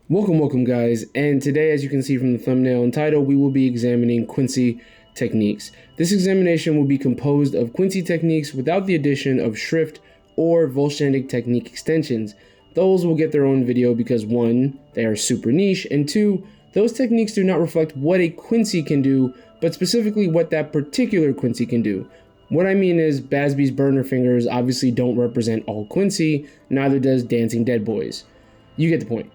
Welcome guys, and today, as you can see from the thumbnail and title, we will be examining Quincy techniques. This examination will be composed of Quincy techniques without the addition of Schrift or Vollständig technique extensions. Those will get their own video because 1, they are super niche, and 2, those techniques do not reflect what a Quincy can do, but specifically what that particular Quincy can do. What I mean is, Basby's burner fingers obviously don't represent all Quincy, neither does Dancing Dead Boys. You get the point.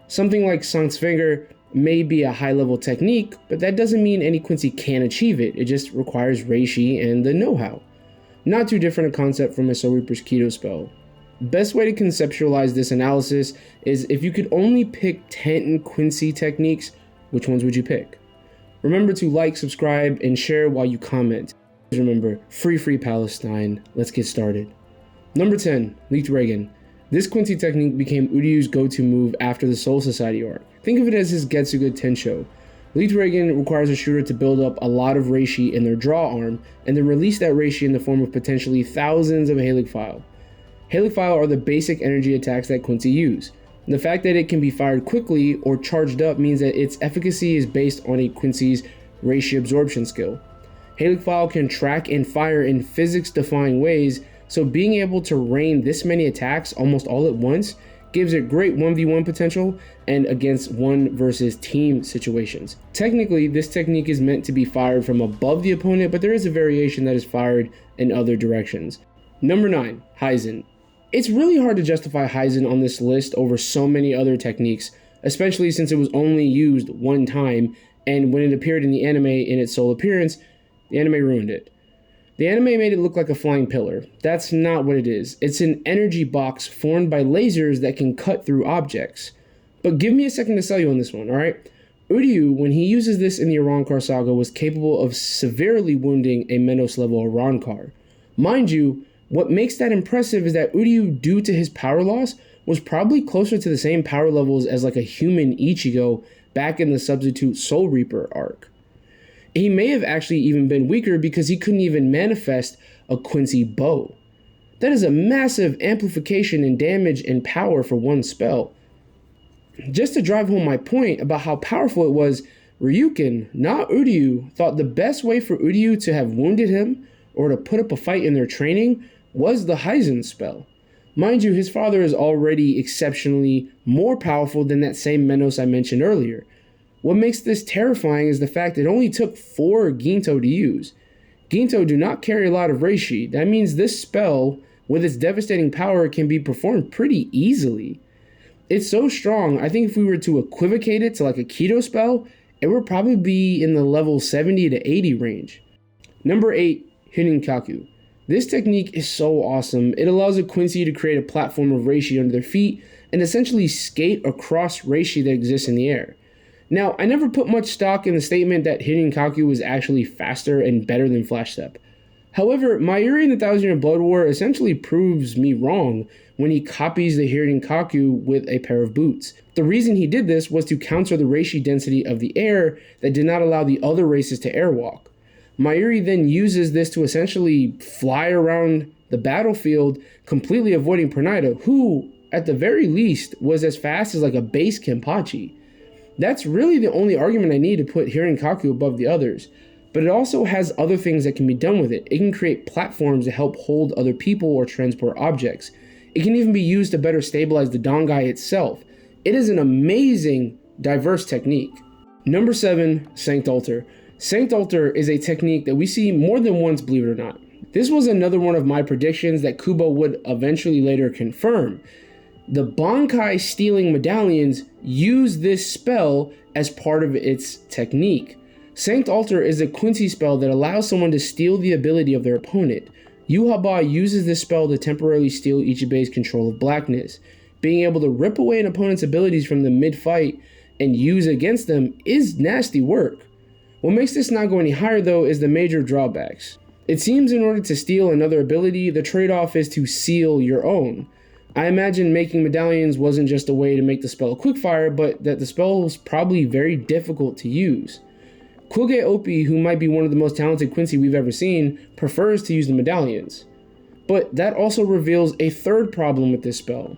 Something like Sank's finger may be a high-level technique, but that doesn't mean any Quincy can achieve it. It just requires reishi and the know-how. Not too different a concept from a Soul Reaper's Keto spell. Best way to conceptualize this analysis is if you could only pick 10 Quincy techniques, which ones would you pick? Remember to like, subscribe, and share while you comment. Remember, free Palestine. Let's get started. Number 10, Leaked Reagan. This Quincy technique became Uryu's go-to move after the Soul Society arc. Think of it as his Getsuga Tensho. Leaked Reagan requires a shooter to build up a lot of reishi in their draw arm, and then release that reishi in the form of potentially thousands of Halic File. Halic File are the basic energy attacks that Quincy use. The fact that it can be fired quickly or charged up means that its efficacy is based on a Quincy's reishi absorption skill. Halic File can track and fire in physics-defying ways, so being able to rain this many attacks almost all at once gives it great 1v1 potential and against 1 versus team situations. Technically, this technique is meant to be fired from above the opponent, but there is a variation that is fired in other directions. Number 9, Heizen. It's really hard to justify Heizen on this list over so many other techniques, especially since it was only used one time, and when it appeared in the anime in its sole appearance, the anime ruined it. The anime made it look like a flying pillar. That's not what it is. It's an energy box formed by lasers that can cut through objects. But give me a second to sell you on this one, alright? Uryu, when he uses this in the Arrancar saga, was capable of severely wounding a Menos level Arrancar. Mind you, what makes that impressive is that Uryu, due to his power loss, was probably closer to the same power levels as like a human Ichigo back in the Substitute Soul Reaper arc. He may have actually even been weaker because he couldn't even manifest a Quincy bow. That is a massive amplification in damage and power for one spell. Just to drive home my point about how powerful it was, Ryukin, not Uryu, thought the best way for Uryu to have wounded him or to put up a fight in their training was the Heizen spell. Mind you, his father is already exceptionally more powerful than that same Menos I mentioned earlier. What makes this terrifying is the fact it only took 4 Ginto to use. Ginto do not carry a lot of reishi. That means this spell, with its devastating power, can be performed pretty easily. It's so strong, I think if we were to equivocate it to like a keto spell, it would probably be in the level 70 to 80 range. Number 8, Hirinkaku. This technique is so awesome. It allows a Quincy to create a platform of reishi under their feet and essentially skate across reishi that exists in the air. Now, I never put much stock in the statement that Hirinkaku was actually faster and better than Flash Step. However, Mayuri in the Thousand Year Blood War essentially proves me wrong when he copies the Hirinkaku with a pair of boots. The reason he did this was to counter the reishi density of the air that did not allow the other races to airwalk. Mayuri then uses this to essentially fly around the battlefield, completely avoiding Pernida, who, at the very least, was as fast as like a base Kenpachi. That's really the only argument I need to put Hirinkaku above the others, but it also has other things that can be done with it. It can create platforms to help hold other people or transport objects. It can even be used to better stabilize the Dongai itself. It is an amazing, diverse technique. Number 7, Sanct Altar. Sanct Altar is a technique that we see more than once, believe it or not. This was another one of my predictions that Kubo would eventually later confirm. The Bankai stealing medallions use this spell as part of its technique. Sanct Altar is a Quincy spell that allows someone to steal the ability of their opponent. Yuhaba uses this spell to temporarily steal Ichibe's control of blackness. Being able to rip away an opponent's abilities from the mid-fight and use against them is nasty work. What makes this not go any higher though is the major drawbacks. It seems in order to steal another ability, the trade-off is to seal your own. I imagine making medallions wasn't just a way to make the spell quickfire, but that the spell was probably very difficult to use. Quilge Opie, who might be one of the most talented Quincy we've ever seen, prefers to use the medallions. But that also reveals a third problem with this spell.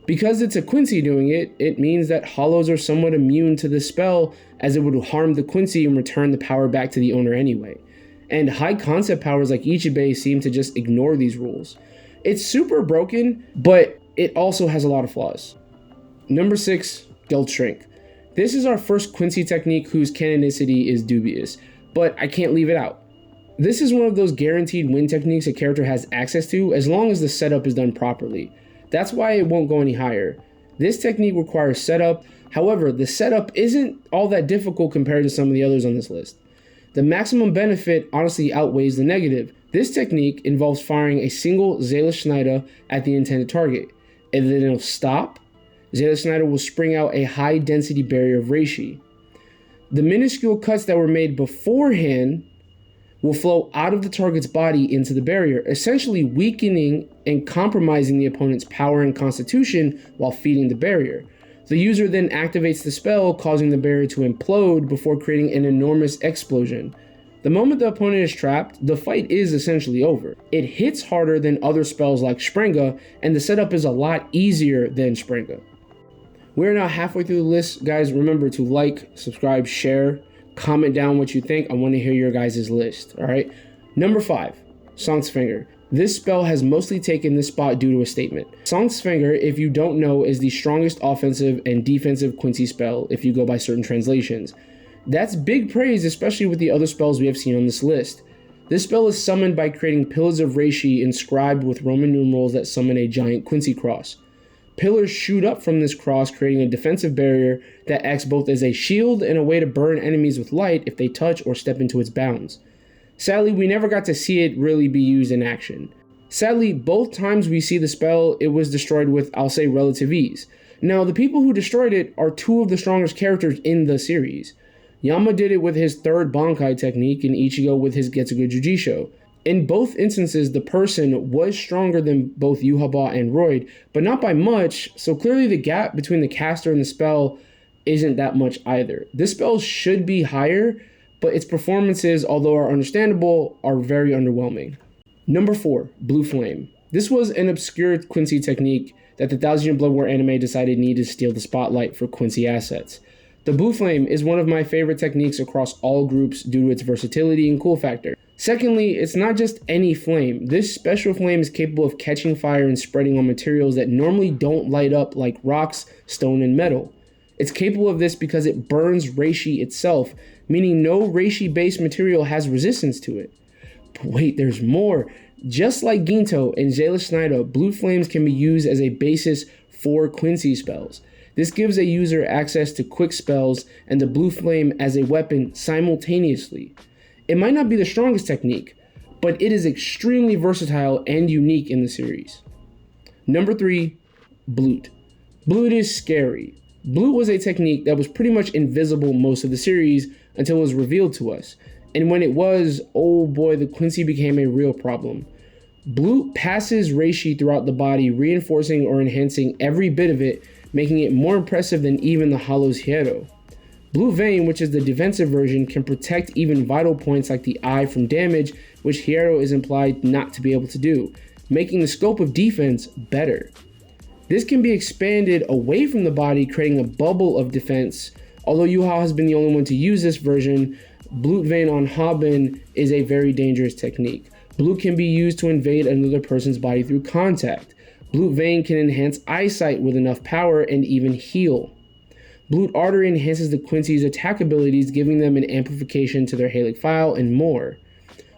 Because it's a Quincy doing it, it means that hollows are somewhat immune to the spell, as it would harm the Quincy and return the power back to the owner anyway. And high concept powers like Ichibei seem to just ignore these rules. It's super broken, but it also has a lot of flaws. Number 6, Geld Shrink. This is our first Quincy technique whose canonicity is dubious, but I can't leave it out. This is one of those guaranteed win techniques a character has access to as long as the setup is done properly. That's why it won't go any higher. This technique requires setup, however, the setup isn't all that difficult compared to some of the others on this list. The maximum benefit honestly outweighs the negative. This technique involves firing a single Seele Schneider at the intended target, and then it'll stop. Seele Schneider will spring out a high density barrier of reishi. The minuscule cuts that were made beforehand will flow out of the target's body into the barrier, essentially weakening and compromising the opponent's power and constitution while feeding the barrier. The user then activates the spell, causing the barrier to implode before creating an enormous explosion. The moment the opponent is trapped, the fight is essentially over. It hits harder than other spells like Sprenga, and the setup is a lot easier than Sprenga. We're now halfway through the list. Guys, remember to like, subscribe, share, comment down what you think. I want to hear your guys' list, all right? Number 5, Songfinger. This spell has mostly taken this spot due to a statement. Songfinger, if you don't know, is the strongest offensive and defensive Quincy spell if you go by certain translations. That's big praise, especially with the other spells we have seen on this list. This spell is summoned by creating pillars of reishi inscribed with Roman numerals that summon a giant Quincy cross. Pillars shoot up from this cross, creating a defensive barrier that acts both as a shield and a way to burn enemies with light if they touch or step into its bounds. Sadly, we never got to see it really be used in action. Sadly, both times we see the spell, it was destroyed with, I'll say, relative ease. Now, the people who destroyed it are two of the strongest characters in the series. Yama did it with his third Bankai technique and Ichigo with his Getsuga Jujisho. In both instances, the person was stronger than both Yuhaba and Royd, but not by much, so clearly the gap between the caster and the spell isn't that much either. This spell should be higher, but its performances, although are understandable, are very underwhelming. Number 4, Blue Flame. This was an obscure Quincy technique that the Thousand Year Blood War anime decided needed to steal the spotlight for Quincy assets. The Blue Flame is one of my favorite techniques across all groups due to its versatility and cool factor. Secondly, it's not just any flame. This special flame is capable of catching fire and spreading on materials that normally don't light up like rocks, stone, and metal. It's capable of this because it burns reishi itself, meaning no reishi-based material has resistance to it. But wait, there's more. Just like Ginto and Seele Schneider, blue flames can be used as a basis for Quincy spells. This gives a user access to quick spells and the blue flame as a weapon simultaneously. It might not be the strongest technique, but it is extremely versatile and unique in the series. Number 3, Bloot. Bloot is scary. Bloot was a technique that was pretty much invisible most of the series until it was revealed to us. And when it was, oh boy, the Quincy became a real problem. Bloot passes reishi throughout the body, reinforcing or enhancing every bit of it, making it more impressive than even the Hollow's Hero. Blue Vein, which is the defensive version, can protect even vital points like the eye from damage, which Hero is implied not to be able to do, making the scope of defense better. This can be expanded away from the body, creating a bubble of defense. Although Yuha has been the only one to use this version, Blue Vein on Haben is a very dangerous technique. Blue can be used to invade another person's body through contact. Blue Vein can enhance eyesight with enough power and even heal. Blood Artery enhances the Quincy's attack abilities, giving them an amplification to their Halic File and more.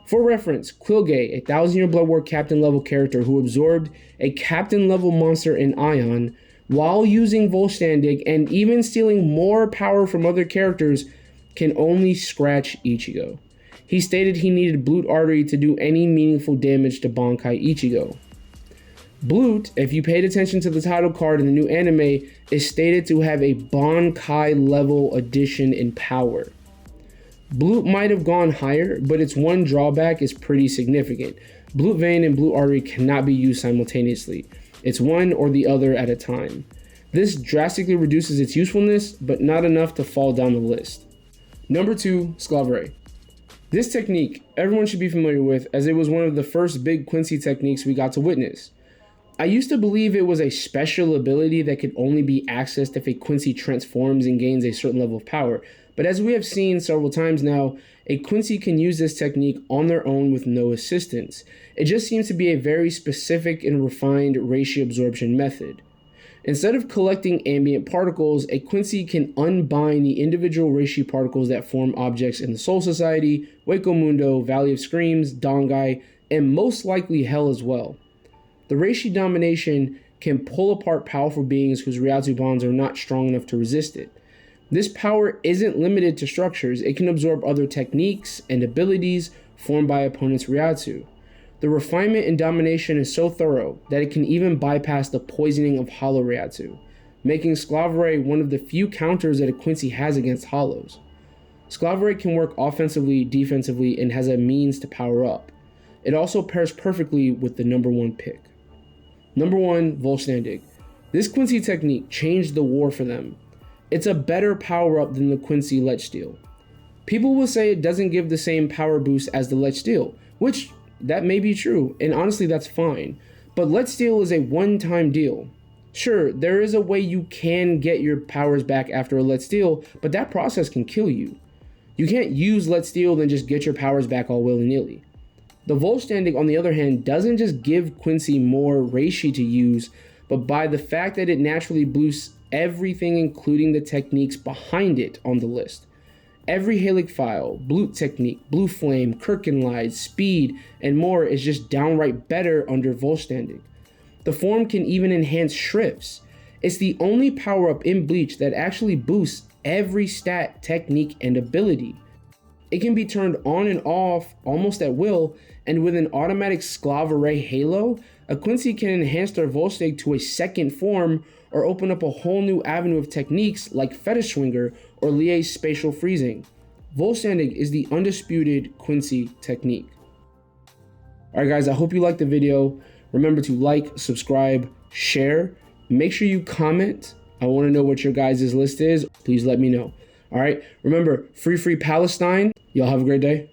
For reference, Quilgay, a Thousand Year Blood War captain level character who absorbed a captain level monster in Ion while using Volstandig and even stealing more power from other characters, can only scratch Ichigo. He stated he needed Blood Artery to do any meaningful damage to Bankai Ichigo. Bloot, if you paid attention to the title card in the new anime, is stated to have a Bankai level addition in power. Bloot might have gone higher, but its one drawback is pretty significant. Bloot Vein and Bloot Artery cannot be used simultaneously. It's one or the other at a time. This drastically reduces its usefulness, but not enough to fall down the list. Number 2, Sclavere. This technique everyone should be familiar with, as it was one of the first big Quincy techniques we got to witness. I used to believe it was a special ability that could only be accessed if a Quincy transforms and gains a certain level of power. But as we have seen several times now, a Quincy can use this technique on their own with no assistance. It just seems to be a very specific and refined reishi absorption method. Instead of collecting ambient particles, a Quincy can unbind the individual reishi particles that form objects in the Soul Society, Hueco Mundo, Valley of Screams, Dongai, and most likely Hell as well. The reishi domination can pull apart powerful beings whose Ryatsu bonds are not strong enough to resist it. This power isn't limited to structures. It can absorb other techniques and abilities formed by opponents' Ryatsu. The refinement and domination is so thorough that it can even bypass the poisoning of hollow Ryatsu, making Sclavere one of the few counters that a Quincy has against hollows. Sclavere can work offensively, defensively, and has a means to power up. It also pairs perfectly with the number 1 pick. Number 1, Volstandig. This Quincy technique changed the war for them. It's a better power-up than the Quincy Let Steel. People will say it doesn't give the same power boost as the Let Steel, which that may be true, and honestly that's fine. But Let Steel is a one-time deal. Sure, there is a way you can get your powers back after a Let Steel, but that process can kill you. You can't use Let Steel then just get your powers back all willy-nilly. The Volstandig, on the other hand, doesn't just give Quincy more reishi to use, but by the fact that it naturally boosts everything including the techniques behind it on the list. Every Halic File, Blut Technique, Blue Flame, Kirkenlied, Speed, and more is just downright better under Volstandig. The form can even enhance Shrifts. It's the only power-up in Bleach that actually boosts every stat, technique, and ability. It can be turned on and off almost at will, and with an automatic Sclavere Halo, a Quincy can enhance their Volstagg to a second form or open up a whole new avenue of techniques like Fetish Swinger or Lie's Spatial Freezing. Volstandig is the undisputed Quincy technique. Alright guys, I hope you liked the video. Remember to like, subscribe, share. Make sure you comment. I want to know what your guys' list is. Please let me know. Alright, remember, free Palestine. Y'all have a great day.